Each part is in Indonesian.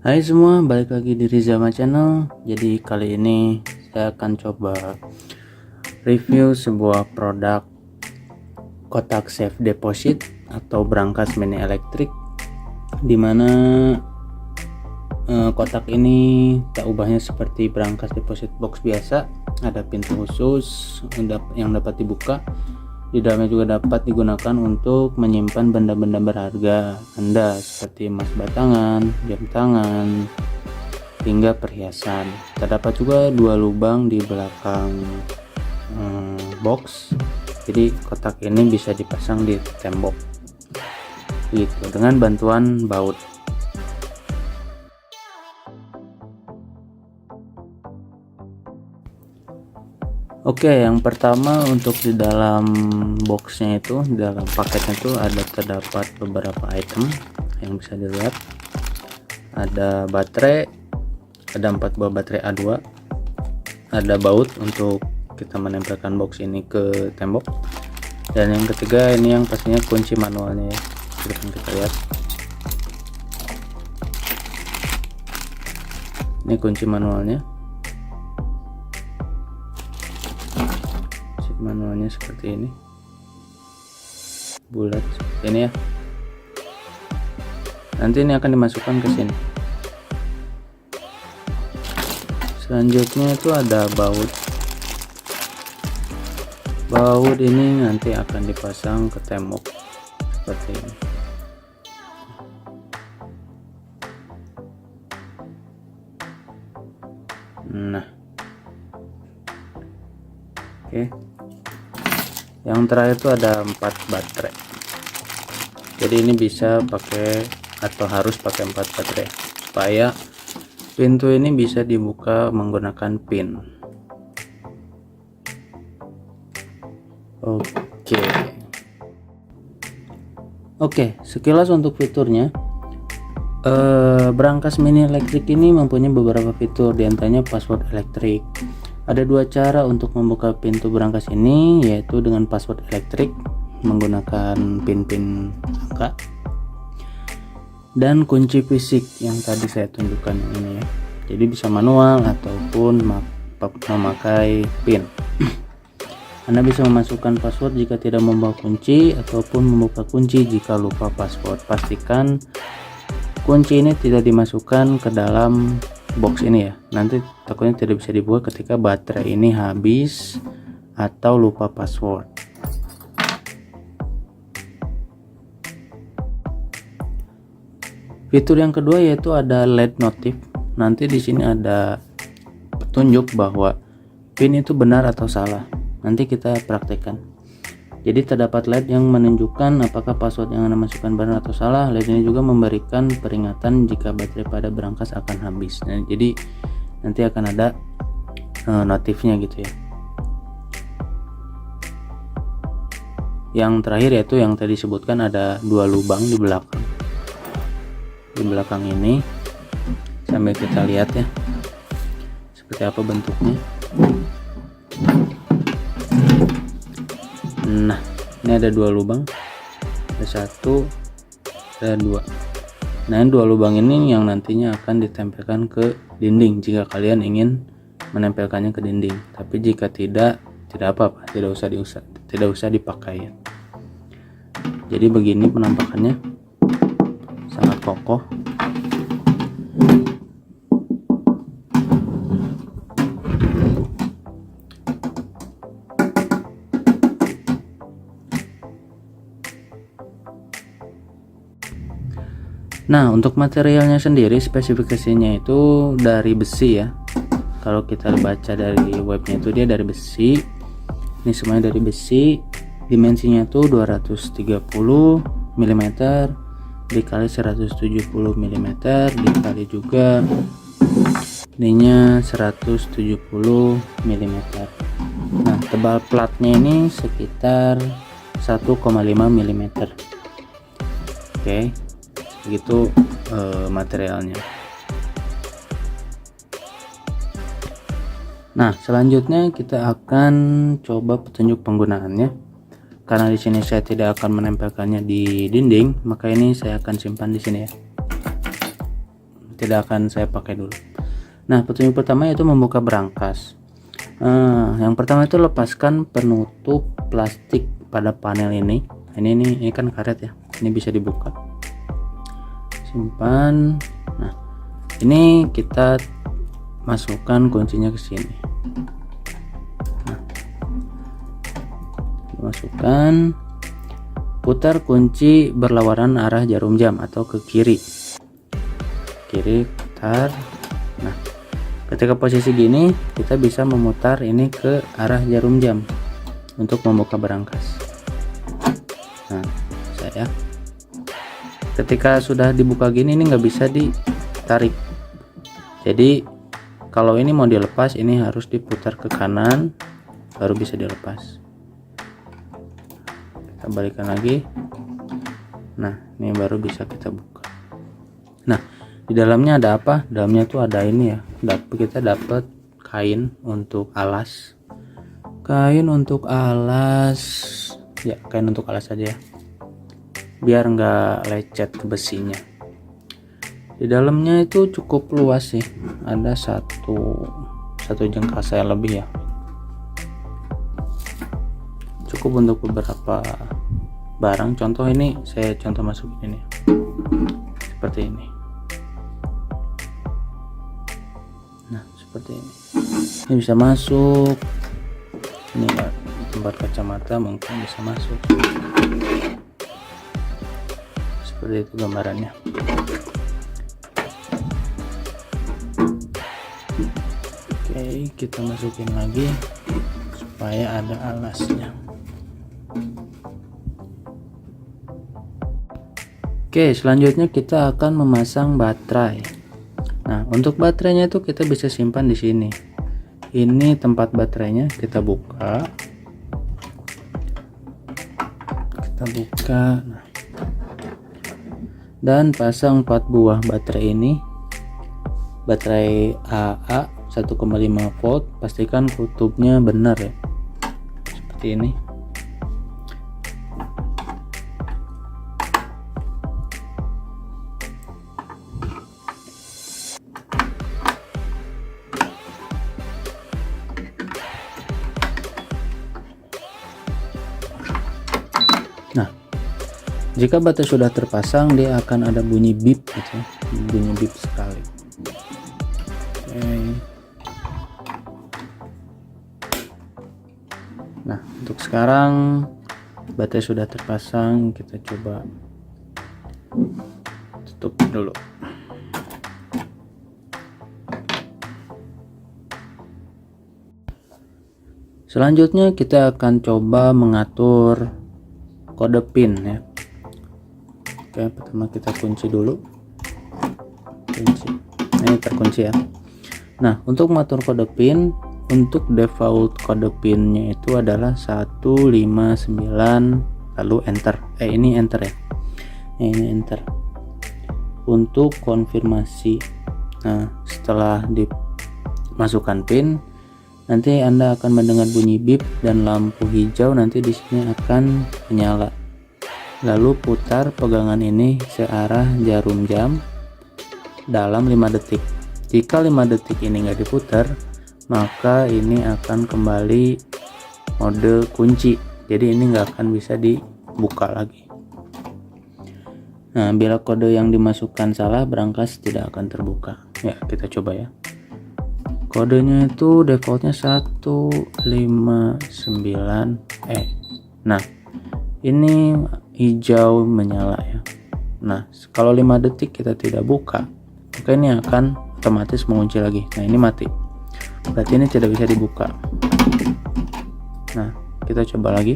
Hai semua, balik lagi di Rizama Channel. Jadi kali ini saya akan coba review sebuah produk kotak safe deposit atau brankas mini elektrik, dimana kotak ini tak ubahnya seperti brankas deposit box biasa. Ada pintu khusus yang dapat dibuka. Di dalamnya juga dapat digunakan untuk menyimpan benda-benda berharga Anda seperti emas batangan, jam tangan, hingga perhiasan. Terdapat juga dua lubang di belakang box, jadi kotak ini bisa dipasang di tembok gitu dengan bantuan baut. Oke, yang pertama untuk di dalam boxnya itu, di dalam paketnya itu terdapat beberapa item yang bisa dilihat. Ada baterai, ada 4 buah baterai A2, ada baut untuk kita menempelkan box ini ke tembok, dan yang ketiga ini yang pastinya kunci manualnya ya. Kita lihat, ini kunci manualnya. Manualnya seperti ini, bulat seperti ini ya. Nanti ini akan dimasukkan ke sini. Selanjutnya itu ada baut. Baut ini nanti akan dipasang ke tembok seperti ini. Nah, oke. Yang terakhir itu ada 4 baterai. Jadi ini bisa pakai atau harus pakai 4 baterai supaya pintu ini bisa dibuka menggunakan pin. Oke, sekilas untuk fiturnya. Brankas mini elektrik ini mempunyai beberapa fitur, diantaranya password elektrik. Ada 2 cara untuk membuka pintu brankas ini, yaitu dengan password elektrik menggunakan pin-pin angka, dan kunci fisik yang tadi saya tunjukkan ini ya. Jadi bisa manual ataupun memakai pin. Anda bisa memasukkan password jika tidak membawa kunci, ataupun membuka kunci jika lupa password. Pastikan kunci ini tidak dimasukkan ke dalam box ini ya, nanti takutnya tidak bisa dibuka ketika baterai ini habis atau lupa password. Fitur yang kedua yaitu ada LED notif. Nanti di sini ada petunjuk bahwa pin itu benar atau salah. Nanti kita praktekkan. Jadi terdapat LED yang menunjukkan apakah password yang Anda masukkan benar atau salah. LED ini juga memberikan peringatan jika baterai pada brankas akan habis. Nah, jadi nanti akan ada notifnya gitu ya. Yang terakhir yaitu yang tadi disebutkan ada 2 lubang di belakang. Di belakang ini sambil kita lihat ya seperti apa bentuknya. Nah, ini ada 2 lubang, ada 1, ada 2. Nah, 2 lubang ini yang nantinya akan ditempelkan ke dinding jika kalian ingin menempelkannya ke dinding. Tapi jika tidak apa-apa, tidak usah dipakai. Jadi begini penampakannya, sangat kokoh. Nah, untuk materialnya sendiri, spesifikasinya itu dari besi ya. Kalau kita baca dari webnya itu dia dari besi. Ini semuanya dari besi. Dimensinya itu 230 mm dikali 170 mm dikali juga ininya 170 mm. Nah, tebal platnya ini sekitar 1,5 mm. Oke. Begitu materialnya. Nah, selanjutnya kita akan coba petunjuk penggunaannya. Karena di sini saya tidak akan menempelkannya di dinding, maka ini saya akan simpan di sini ya. tidak akan saya pakai dulu. Nah, petunjuk pertama yaitu membuka brankas. Yang pertama itu lepaskan penutup plastik pada panel ini. Ini kan karet ya, ini bisa dibuka, simpan. Nah, ini kita masukkan kuncinya ke sini. Nah, masukkan, putar kunci berlawanan arah jarum jam atau ke kiri, putar. Nah, ketika posisi gini kita bisa memutar ini ke arah jarum jam untuk membuka brankas. Nah, saya ketika sudah dibuka gini ini nggak bisa ditarik. Jadi kalau ini mau dilepas, ini harus diputar ke kanan baru bisa dilepas. Kita balikan lagi. Nah, ini baru bisa kita buka. Nah, di dalamnya ada apa? Dalamnya tuh ada ini ya. Kita dapat kain untuk alas. Kain untuk alas. Ya, kain untuk alas aja ya. Biar nggak lecet ke besinya. Di dalamnya itu cukup luas sih. Ada satu jengkal saya lebih ya. Cukup untuk beberapa barang. Contoh ini saya masukin ini. Seperti ini. Nah, seperti ini. Ini bisa masuk. Ini tempat kacamata mungkin bisa masuk. Seperti itu gambarannya. Oke, kita masukin lagi supaya ada alasnya. Oke, selanjutnya kita akan memasang baterai. Nah, untuk baterainya itu kita bisa simpan di sini. Ini tempat baterainya, kita buka. Nah, dan pasang 4 buah baterai ini. Baterai AA 1,5 volt, pastikan kutubnya benar ya. Seperti ini. Nah, jika baterai sudah terpasang, dia akan ada bunyi beep gitu, bunyi beep sekali. Oke. Nah, untuk sekarang baterai sudah terpasang, kita coba tutup dulu. Selanjutnya kita akan coba mengatur kode pin ya. Oke, pertama kita kunci dulu. Ini terkunci ya. Nah, untuk mengatur kode pin, untuk default kode pinnya itu adalah 159 lalu enter. Ini enter ya. Ini enter. Untuk konfirmasi. Nah, setelah dimasukkan pin, nanti Anda akan mendengar bunyi beep dan lampu hijau nanti di sini akan menyala. Lalu putar pegangan ini searah jarum jam dalam 5 detik. Jika 5 detik ini nggak diputar, maka ini akan kembali mode kunci. Jadi ini nggak akan bisa dibuka lagi. Nah, bila kode yang dimasukkan salah, brankas tidak akan terbuka. Ya, kita coba ya. Kodenya itu defaultnya 159E. Nah, ini hijau menyala ya. Nah, kalau 5 detik kita tidak buka, maka ini akan otomatis mengunci lagi. Nah, ini mati. Berarti ini tidak bisa dibuka. Nah, kita coba lagi.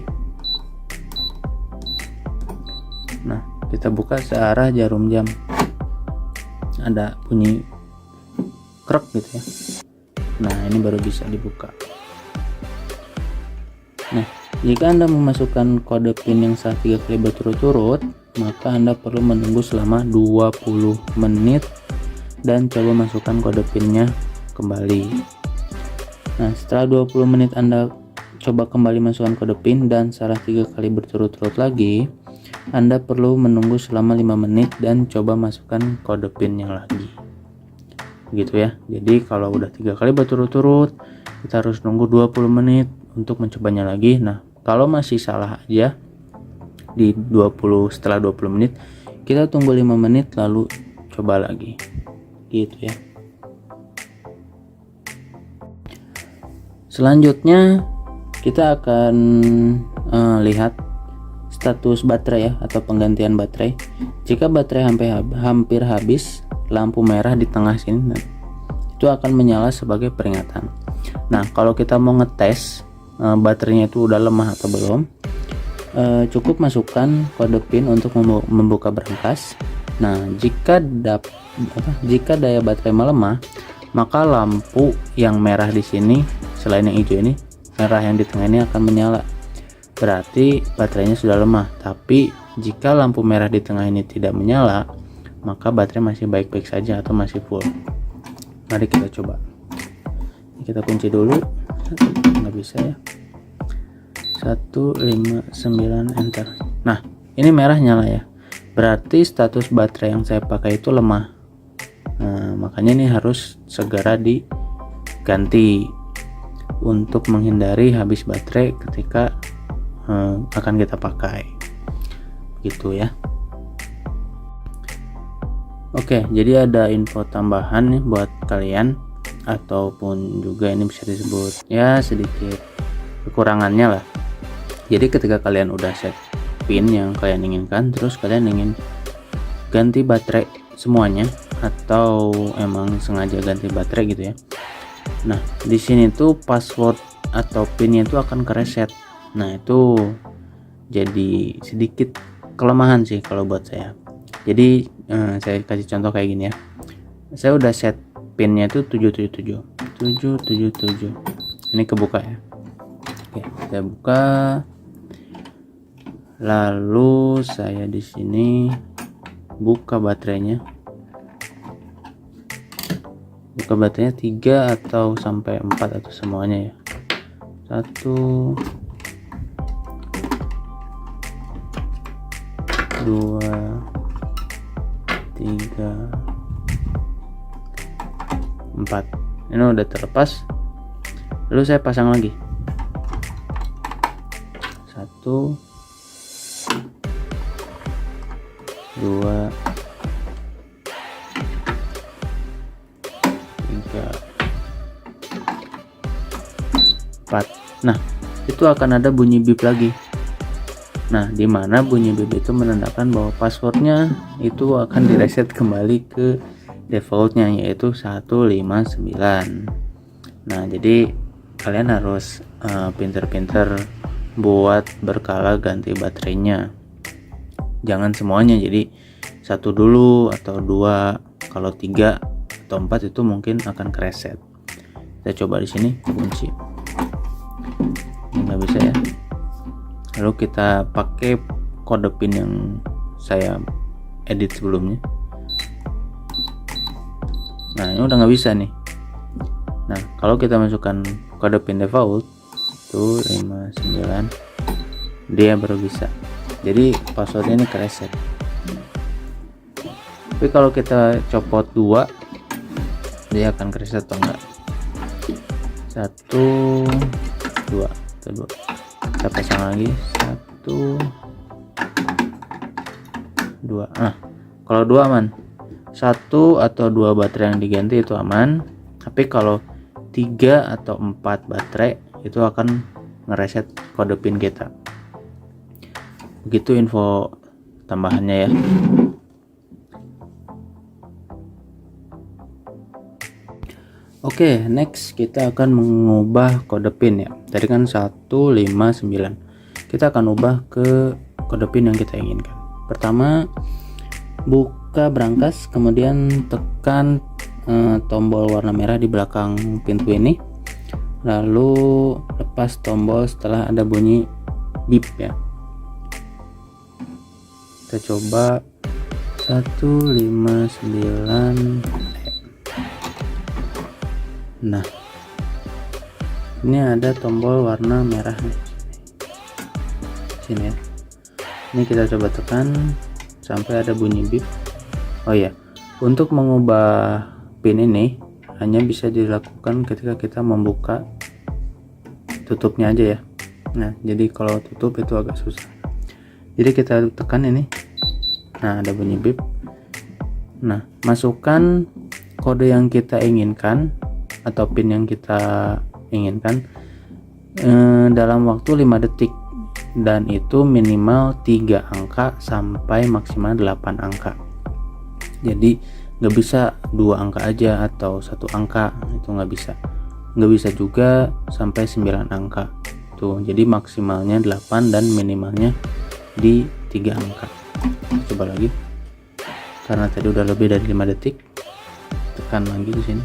Nah, kita buka searah jarum jam. Ada bunyi krek gitu ya. Nah, ini baru bisa dibuka. Nah, jika Anda memasukkan kode PIN yang salah 3 kali berturut-turut, maka Anda perlu menunggu selama 20 menit dan coba masukkan kode PIN-nya kembali. Nah, setelah 20 menit Anda coba kembali masukkan kode PIN dan salah 3 kali berturut-turut lagi, Anda perlu menunggu selama 5 menit dan coba masukkan kode PIN-nya lagi. gitu ya. Jadi kalau udah 3 kali berturut-turut kita harus nunggu 20 menit untuk mencobanya lagi. Nah kalau masih salah aja setelah 20 menit kita tunggu 5 menit lalu coba lagi gitu ya. Selanjutnya kita akan lihat status baterai ya, atau penggantian baterai. Jika baterai hampir habis, lampu merah di tengah sini itu akan menyala sebagai peringatan. Nah kalau kita mau ngetes baterainya itu udah lemah atau belum, cukup masukkan kode PIN untuk membuka brankas. Nah jika daya baterai melemah, maka lampu yang merah di sini selain yang hijau ini, merah yang di tengah ini akan menyala. Berarti baterainya sudah lemah. Tapi jika lampu merah di tengah ini tidak menyala, maka baterai masih baik-baik saja atau masih full. Mari kita coba. Kita kunci dulu. Nggak bisa ya. 159 enter. Nah ini merah nyala ya. Berarti status baterai yang saya pakai itu lemah. Nah, makanya ini harus segera diganti untuk menghindari habis baterai ketika akan kita pakai gitu ya. Oke, jadi ada info tambahan nih buat kalian, ataupun juga ini bisa disebut ya sedikit kekurangannya lah. Jadi ketika kalian udah set pin yang kalian inginkan, terus kalian ingin ganti baterai semuanya atau emang sengaja ganti baterai gitu ya. Nah di sini tuh password atau pinnya itu akan kereset. Nah itu jadi sedikit kelemahan sih kalau buat saya. Jadi saya kasih contoh kayak gini ya. Saya udah set pinnya itu 777. Ini kebuka ya. Oke, saya buka. Lalu saya di sini buka baterainya. Buka baterainya 3 atau sampai 4 atau semuanya ya. 1 2 3 4. Ini udah terlepas. Lalu saya pasang lagi. 1 2 3 4. Nah itu akan ada bunyi bip lagi. Nah dimana bunyi bip itu menandakan bahwa passwordnya itu akan direset kembali ke defaultnya, yaitu 159. Nah jadi kalian harus pinter-pinter buat berkala ganti baterainya. Jangan semuanya, jadi 1 dulu atau 2. Kalau 3 atau 4 itu mungkin akan kereset. Kita coba di sini kunci. Ini nggak bisa ya. Lalu kita pakai kode PIN yang saya edit sebelumnya. Nah ini udah nggak bisa nih. Nah kalau kita masukkan kode PIN default itu 59, dia baru bisa. Jadi passwordnya ini kereset. Tapi kalau kita copot 2, dia akan kereset atau enggak. 1 2 kita pasang lagi. 1 2. Nah kalau 2 aman. 1 atau 2 baterai yang diganti itu aman. Tapi kalau 3 atau 4 baterai itu akan ngereset kode PIN kita. Begitu info tambahannya ya. Oke, next kita akan mengubah kode PIN ya. Tadi kan 159. Kita akan ubah ke kode PIN yang kita inginkan. Pertama, buka brankas, kemudian tekan tombol warna merah di belakang pintu ini. Lalu lepas tombol setelah ada bunyi bip ya. Kita coba 159. Nah ini ada tombol warna merah nih, sini ya. Ini kita coba tekan sampai ada bunyi bip. Oh ya, untuk mengubah pin ini hanya bisa dilakukan ketika kita membuka tutupnya aja ya. Nah, jadi kalau tutup itu agak susah. Jadi kita tekan ini. Nah, ada bunyi bip. Nah, masukkan kode yang kita inginkan atau pin yang kita inginkan dalam waktu 5 detik, dan itu minimal 3 angka sampai maksimal 8 angka. Jadi nggak bisa 2 angka aja atau 1 angka, itu nggak bisa juga sampai 9 angka tuh. Jadi maksimalnya 8 dan minimalnya di 3 angka. Coba lagi, karena tadi udah lebih dari 5 detik. Tekan lagi di sini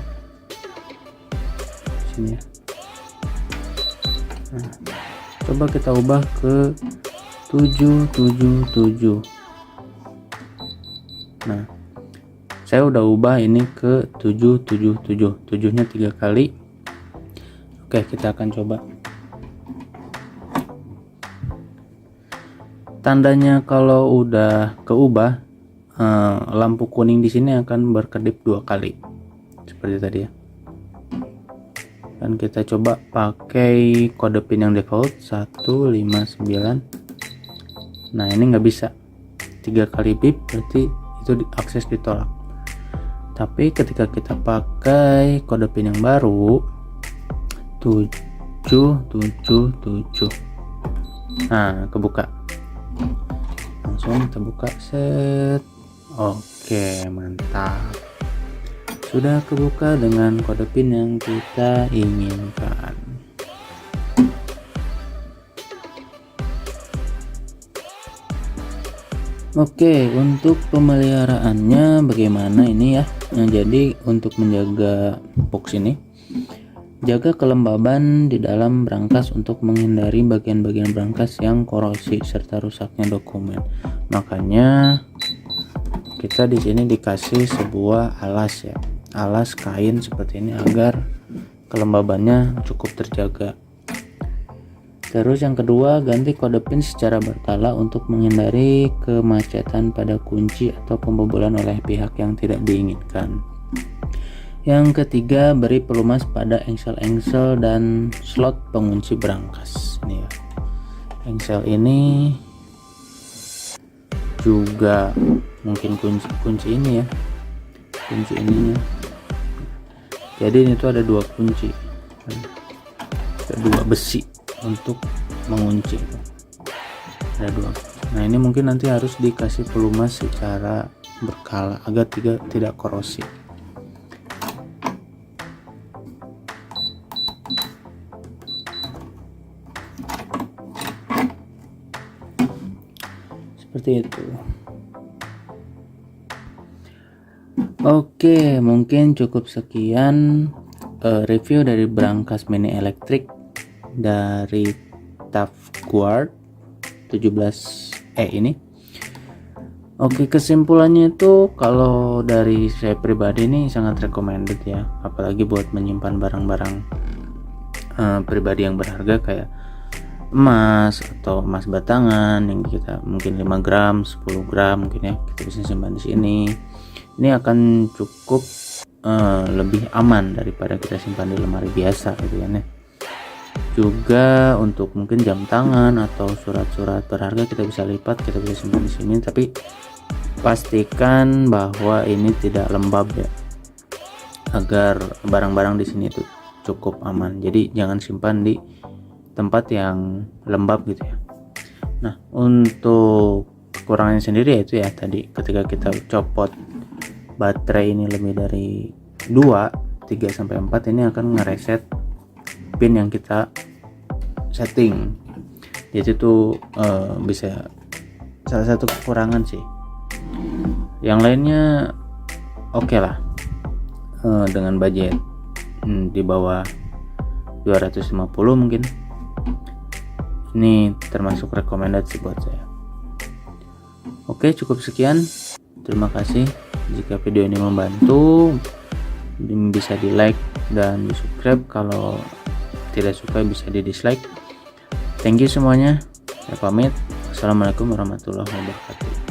ya. Nah, coba kita ubah ke 777. Nah, saya udah ubah ini ke 777, 7-nya 3 kali. Oke, kita akan coba. Tandanya kalau udah keubah, lampu kuning di sini akan berkedip 2 kali seperti tadi ya. Dan kita coba pakai kode pin yang default 159. Nah, ini nggak bisa, 3 kali bip berarti itu akses ditolak. Tapi ketika kita pakai kode pin yang baru 777, nah kebuka, langsung kita buka, set. Oke, mantap, sudah kebuka dengan kode pin yang kita inginkan. Oke, untuk pemeliharaannya bagaimana ini ya. Nah, jadi untuk menjaga box ini, jaga kelembaban di dalam brankas untuk menghindari bagian-bagian brankas yang korosi serta rusaknya dokumen. Makanya kita di sini dikasih sebuah alas ya, alas kain seperti ini agar kelembabannya cukup terjaga. Terus yang kedua, ganti kode pin secara berkala untuk menghindari kemacetan pada kunci atau pembobolan oleh pihak yang tidak diinginkan. Yang ketiga, beri pelumas pada engsel-engsel dan slot pengunci brankas. Ini ya, engsel ini juga mungkin kunci ini ya, kunci ininya. Jadi ini tuh ada 2 kunci, ada 2 besi untuk mengunci, ada 2. Nah, ini mungkin nanti harus dikasih pelumas secara berkala agar tidak korosi. Seperti itu. Oke, mungkin cukup sekian review dari brankas mini elektrik dari Tafguard 17E ini. Oke, kesimpulannya itu kalau dari saya pribadi ini sangat recommended ya, apalagi buat menyimpan barang-barang pribadi yang berharga kayak emas atau emas batangan yang kita mungkin 5 gram, 10 gram mungkin ya, kita bisa simpan di sini. Ini akan cukup lebih aman daripada kita simpan di lemari biasa gitu ya. Juga untuk mungkin jam tangan atau surat-surat berharga kita bisa lipat, kita bisa simpan di sini, tapi pastikan bahwa ini tidak lembab ya, agar barang-barang di sini itu cukup aman. Jadi jangan simpan di tempat yang lembab gitu ya. Nah, untuk kekurangannya sendiri yaitu ya tadi, ketika kita copot baterai ini lebih dari 2, 3 sampai 4 ini akan ngereset pin yang kita setting. Jadi itu bisa salah satu kekurangan sih. Yang lainnya oke lah, dengan budget di bawah 250 mungkin ini termasuk recommended sih buat saya. Oke, cukup sekian, terima kasih. Jika video ini membantu, bisa di like dan di subscribe. Kalau tidak suka bisa di dislike. Thank you semuanya, saya pamit. Assalamualaikum warahmatullahi wabarakatuh.